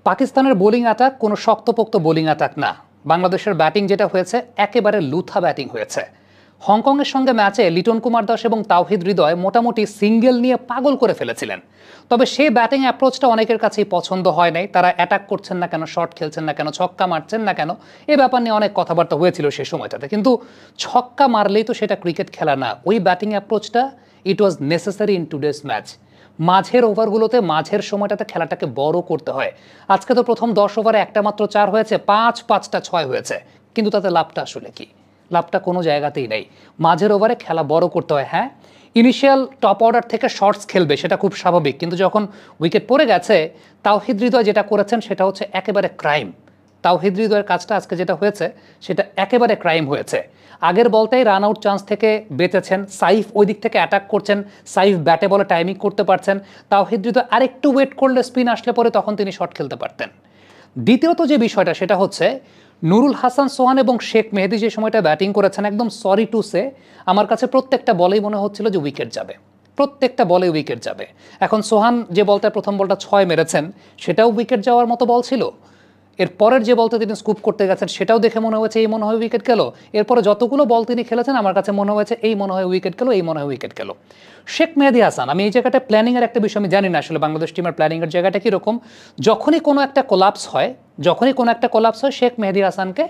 পাকিস্তানের bowling attack কোনো শক্তপোক্ত বোলিং অ্যাটাক না। বাংলাদেশের ব্যাটিং যেটা হয়েছে একেবারে লুথা ব্যাটিং হয়েছে। হংকংয়ের সঙ্গে ম্যাচে লিটন কুমার দাস এবং তাওহিদ হৃদয় মোটামুটি সিঙ্গেল নিয়ে পাগল করে ফেলেছিলেন। তবে সেই ব্যাটিং অ্যাপ্রোচটা অনেকের কাছেই পছন্দ হয় নাই। তারা অ্যাটাক করছেন না কেন, শট খেলছেন না কেন, ছক্কা মারছেন না কেন, এ ব্যাপার নিয়ে অনেক কথাবার্তা হয়েছিল সেই সময়টাতে। কিন্তু ছক্কা মারলেই তো সেটা ক্রিকেট খেলা না। ওই ব্যাটিং অ্যাপ্রোচটা it was necessary in today's match. মাঝের ওভারগুলোতে মাঝের সময়টাতে খেলাটাকে বড় করতে হয়। আজকে তো প্রথম 10 ওভারে একটা মাত্র 4 হয়েছে, 5টা 6 হয়েছে, কিন্তু তাতে লাভটা আসলে কি? লাভটা কোনো জায়গাতেই নেই। মাঝের ওভারে খেলা বড় করতে হয়। হ্যাঁ, ইনিশিয়াল টপ অর্ডার থেকে শর্টস খেলবে, সেটা খুব স্বাভাবিক, কিন্তু যখন উইকেট পড়ে গেছে তাওহিদ হৃদয় যেটা করেছেন সেটা হচ্ছে একেবারে ক্রাইম। তাওহিদ হৃদয়ের কাজটা আজকে যেটা হয়েছে সেটা একেবারে ক্রাইম হয়েছে। আগের বলতেই রান আউট চান্স থেকে বেঁচেছেন, সাইফ ওই দিক থেকে অ্যাটাক করছেন, সাইফ ব্যাটে বলে টাইমিং করতে পারছেন, তাওহিদ হৃদয় আরেকটু ওয়েট করলে স্পিন আসলে পরে তখন তিনি শট খেলতে পারতেন। দ্বিতীয়ত যে বিষয়টা সেটা হচ্ছে নুরুল হাসান সোহান এবং শেখ মেহেদী যে সময়টা ব্যাটিং করেছেন, একদম সরি টু সে আমার কাছে প্রত্যেকটা বলেই মনে হচ্ছিল যে উইকেট যাবে, প্রত্যেকটা বলে উইকেট যাবে। এখন সোহান যে বলটা প্রথম বলটা 6 মেরেছেন সেটাও উইকেট যাওয়ার মতো বল ছিল। এর পরের যে বলতে তিনি স্কুপ করতে গেছেন সেটাও দেখে মনে হয়েছে এই মনে হয় উইকেট গেল। এরপরে যতগুলো বল তিনি খেলেছেন আমার কাছে মনে হয়েছে এই মনে হয় উইকেট গেল, এই মনে হয় উইকেট গেল। শেখ মেহেদী হাসান, আমি এই জায়গাটা প্ল্যানিংয়ের একটা বিষয় আমি জানি না আসলে বাংলাদেশ টিমের প্ল্যানিংয়ের জায়গাটা কীরকম। যখনই কোনো একটা কোলাপস হয়, শেখ মেহেদী হাসানকে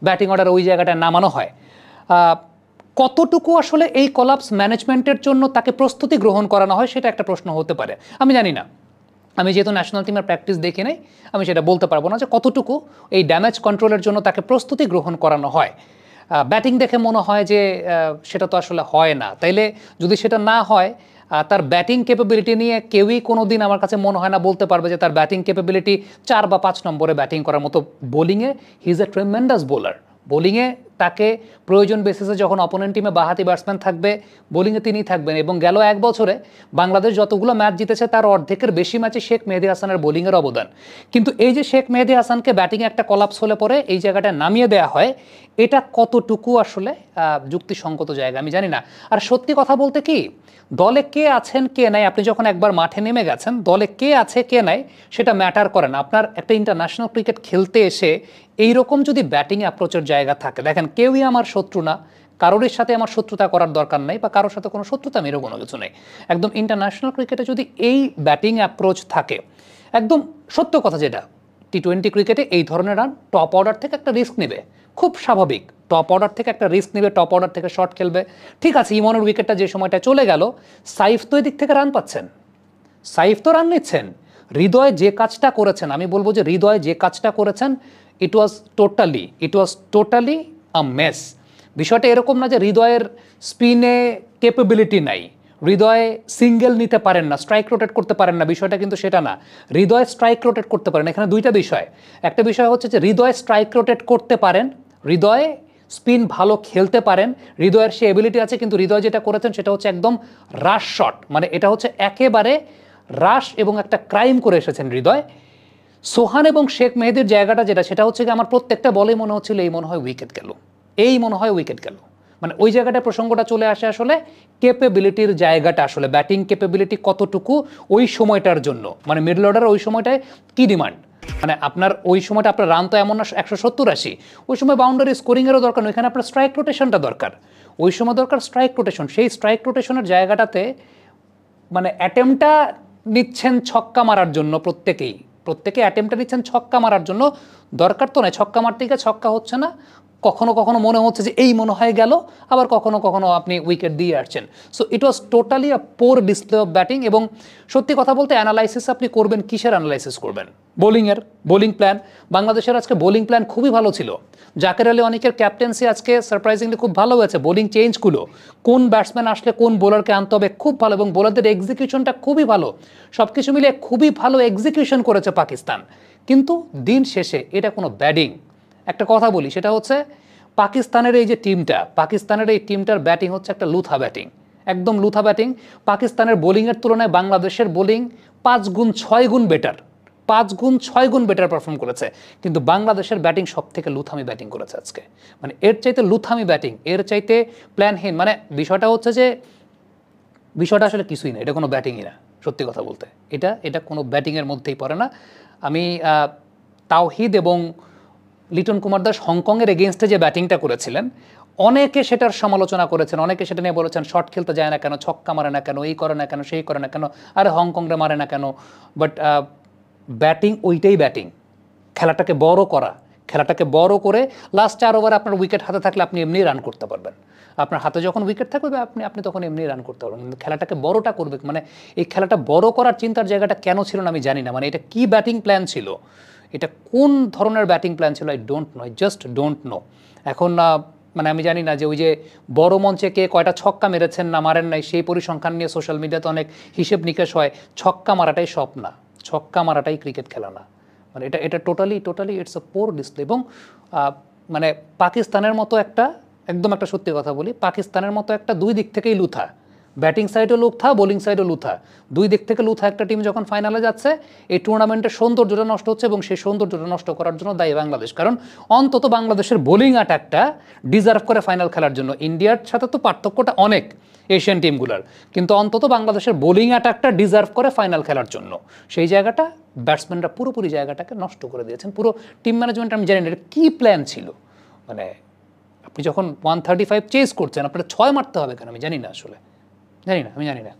ব্যাটিং অর্ডার ওই জায়গাটায় নামানো হয়। কতটুকু আসলে এই কোলাপস ম্যানেজমেন্টের জন্য তাকে প্রস্তুতি গ্রহণ করানো হয় সেটা একটা প্রশ্ন হতে পারে, আমি জানি না। আমি যেহেতু ন্যাশনাল টিমের প্র্যাকটিস দেখি নাই, আমি সেটা বলতে পারবো না যে কতটুকু এই ড্যামেজ কন্ট্রোলের জন্য তাকে প্রস্তুতি গ্রহণ করানো হয়। ব্যাটিং দেখে মনে হয় যে সেটা তো আসলে হয় না। তাইলে যদি সেটা না হয়, তার ব্যাটিং ক্যাপাবিলিটি নিয়ে কেউই কোনো দিন আমার কাছে মনে হয় না বলতে পারবে যে তার ব্যাটিং ক্যাপাবিলিটি 4 বা 5 নম্বরে ব্যাটিং করার মতো। বোলিংয়ে he is a tremendous bowler. বোলিংয়ে তাকে প্রয়োজন বেসিসে যখন অপোনেন্ট টিমে বাঁহাতি ব্যাটসম্যান থাকবে, বোলিংয়ে তিনিই থাকবেন। এবং গেল 1 বছরে বাংলাদেশ যতগুলো ম্যাচ জিতেছে তার অর্ধেকের বেশি ম্যাচে শেখ মেহেদী হাসানের বোলিংয়ের অবদান। কিন্তু এই যে শেখ মেহেদী হাসানকে ব্যাটিংয়ে একটা কলাপস হলে পরে এই জায়গাটা নামিয়ে দেওয়া হয়, এটা কতটুকু আসলে যুক্তিসঙ্গত জায়গা আমি জানি না। আর সত্যি কথা বলতে কি, দলে কে আছেন কে নাই, আপনি যখন একবার মাঠে নেমে গেছেন, দলে কে আছে কে নাই সেটা ম্যাটার করে না। আপনার একটা ইন্টারন্যাশনাল ক্রিকেট খেলতে এসে এইরকম যদি ব্যাটিং অ্যাপ্রোচের জায়গা থাকে, দেখেন কেউই আমার শত্রু না, কারোর সাথে আমার শত্রুতা করার দরকার নেই, বা কারোর সাথে কোনো শত্রুতা মেরো কোনো কিছু নেই। একদম ইন্টারন্যাশনাল ক্রিকেটে যদি এই ব্যাটিং অ্যাপ্রোচ থাকে, একদম সত্য কথা যেটা, টি-20 ক্রিকেটে এই ধরনের রান টপ অর্ডার থেকে একটা রিস্ক নেবে, খুব স্বাভাবিক। টপ অর্ডার থেকে একটা রিস্ক নেবে, টপ অর্ডার থেকে শট খেলবে। ঠিক আছে, ইমনের উইকেটটা যে সময়টা চলে গেল, সাইফ তো এদিক থেকে রান পাচ্ছেন, সাইফ তো রান নিচ্ছেন। হৃদয় যে কাজটা করেছেন, আমি বলবো যে হৃদয় যে কাজটা করেছেন, ইট ওয়াজ টোটালি আ মেস। বিষয়টা এরকম না যে হৃদয়ের স্পিনে ক্যাপাবিলিটি নাই, হৃদয় সিঙ্গেল নিতে পারেন না, স্ট্রাইক রোটেট করতে পারেন না, বিষয়টা কিন্তু সেটা না। হৃদয় স্ট্রাইক রোটেট করতে পারেন। এখানে দুইটা বিষয়। একটা বিষয় হচ্ছে যে হৃদয় স্ট্রাইক রোটেট করতে পারেন, হৃদয় স্পিন ভালো খেলতে পারেন, হৃদয়ের সে এবিলিটি আছে, কিন্তু হৃদয় যেটা করেছেন সেটা হচ্ছে একদম রাশ শট, মানে এটা হচ্ছে একেবারে রাশ এবং একটা ক্রাইম করে এসেছেন হৃদয়। সোহান এবং শেখ মেহেদীর জায়গাটা যেটা, সেটা হচ্ছে কি আমার প্রত্যেকটা বলেই মনে হচ্ছিল এই মনে হয় উইকেট গেল, এই মনে হয় উইকেট গেল। মানে ওই জায়গাটা প্রসঙ্গটা চলে আসে আসলে ক্যাপেবিলিটির জায়গাটা, আসলে ব্যাটিং ক্যাপেবিলিটি কতটুকু ওই সময়টার জন্য, মানে মিডল অর্ডার ওই সময়টায় কি ডিমান্ড, মানে আপনার ওই সময়টা আপনার রান তো এমন না 170-80, ওই সময় বাউন্ডারি স্কোরিংয়েরও দরকার নয়, এখানে আপনার স্ট্রাইক রোটেশনটা দরকার, ওই সময় দরকার স্ট্রাইক রোটেশন। সেই স্ট্রাইক রোটেশনের জায়গাটাতে মানে অ্যাটেম্পটা নিচ্ছেন ছক্কা মারার জন্য, প্রত্যেকে অ্যাটেম্পটা নিচ্ছেন ছক্কা মারার জন্য, দরকার তো নয় ছক্কা মারতে গিয়ে ছক্কা হচ্ছে না, কখনো কখনো মনে হচ্ছে যে এই মনে হয় গেল, আবার কখনো কখনো আপনি উইকেট দিয়ে আসছেন। So it was totally a poor display of batting. এবং সত্যি কথা বলতে অ্যানালাইসিস আপনি করবেন, কিসের অ্যানালাইসিস করবেন? বোলিংয়ের। বোলিং প্ল্যান, বাংলাদেশের আজকে বোলিং প্ল্যান খুবই ভালো ছিল। জাকের আলী অনেকের ক্যাপ্টেন্সি আজকে সারপ্রাইজিংলি খুব ভালো হয়েছে। বোলিং চেঞ্জগুলো, কোন ব্যাটসম্যান আসলে কোন বোলারকে আনতে হবে, খুব ভালো, এবং বোলারদের এক্সিকিউশনটা খুবই ভালো। সব কিছু মিলিয়ে খুবই ভালো এক্সিকিউশন করেছে পাকিস্তান। কিন্তু দিন শেষে এটা কোনো ব্যাটিং, একটা কথা বলি সেটা হচ্ছে পাকিস্তানের এই যে টিমটা, পাকিস্তানের এই টিমটার ব্যাটিং হচ্ছে একটা লুথা ব্যাটিং, একদম লুথা ব্যাটিং। পাকিস্তানের বোলিংয়ের তুলনায় বাংলাদেশের বোলিং 5 গুণ 6 গুণ বেটার, 5 গুণ 6 গুণ বেটার পারফর্ম করেছে। কিন্তু বাংলাদেশের ব্যাটিং সব থেকে লুথামি ব্যাটিং করেছে আজকে, মানে এর চাইতে লুথামি ব্যাটিং, এর চাইতে প্ল্যানহীন। মানে বিষয়টা হচ্ছে যে বিষয়টা আসলে কিছুই না, এটা কোনো ব্যাটিংই না, সত্যি কথা বলতে এটা কোনো ব্যাটিংয়ের মধ্যেই পড়ে না। আমি তাওহিদ এবং লিটন কুমার দাস হংকংয়ের এগেনস্টে যে ব্যাটিংটা করেছিলেন, অনেকে সেটার সমালোচনা করেছেন, অনেকে সেটা নিয়ে বলেছেন শর্ট খেলতে যায় না কেন, ছক্কা মারে না কেন, এই করে না কেন, সেই করে না কেন, আরে হংকংরে মারে না কেন। বাট ব্যাটিং ওইটাই ব্যাটিং, খেলাটাকে বড় করা, খেলাটাকে বড় করে লাস্ট 4 ওভারে আপনার উইকেট হাতে থাকলে আপনি এমনি রান করতে পারবেন। আপনার হাতে যখন উইকেট থাকবে আপনি তখন এমনি রান করতে পারবেন, কিন্তু খেলাটাকে বড়টা করবে, মানে এই খেলাটা বড় করার চিন্তার জায়গাটা কেন ছিল না আমি জানি না। মানে এটা কি ব্যাটিং প্ল্যান ছিল, এটা কোন ধরনের ব্যাটিং প্ল্যান ছিল, I don't know, I just don't know. এখন মানে আমি জানি না যে ওই যে বড় মঞ্চে কে কয়টা ছক্কা মেরেছেন না মারেন নাই, সেই পরিসংখ্যান নিয়ে সোশ্যাল মিডিয়াতে অনেক হিসেব নিকেশ হয়। ছক্কা মারাটাই সব না, ছক্কা মারাটাই ক্রিকেট খেলা না। মানে এটা totally it's a poor display. এবং মানে পাকিস্তানের মতো একটা, একদম একটা সত্যি কথা বলি, পাকিস্তানের মতো একটা দুই দিক থেকেই লুথা, ব্যাটিং সাইডও লুথা, বোলিং সাইডও লুথা, দুই দিক থেকে লুথা একটা টিম যখন ফাইনালে যাচ্ছে, এই টুর্নামেন্টের সৌন্দর্যটা নষ্ট হচ্ছে, এবং সেই সৌন্দর্যটা নষ্ট করার জন্য দায়ী বাংলাদেশ। কারণ অন্তত বাংলাদেশের বোলিং অ্যাটাকটা ডিজার্ভ করে ফাইনাল খেলার জন্য। ইন্ডিয়ার সাথে তো পার্থক্যটা অনেক এশিয়ান টিমগুলোর, কিন্তু অন্তত বাংলাদেশের বোলিং অ্যাটাকটা ডিজার্ভ করে ফাইনাল খেলার জন্য। সেই জায়গাটা ব্যাটসম্যানরা পুরোপুরি জায়গাটাকে নষ্ট করে দিয়েছেন। পুরো টিম ম্যানেজমেন্ট, আমি জানি না এটা কী প্ল্যান ছিল। মানে আপনি যখন 135 চেজ করছেন, আপনার 6 মারতে হবে কেন আমি জানি না, আসলে জানি না, আমি জানি না।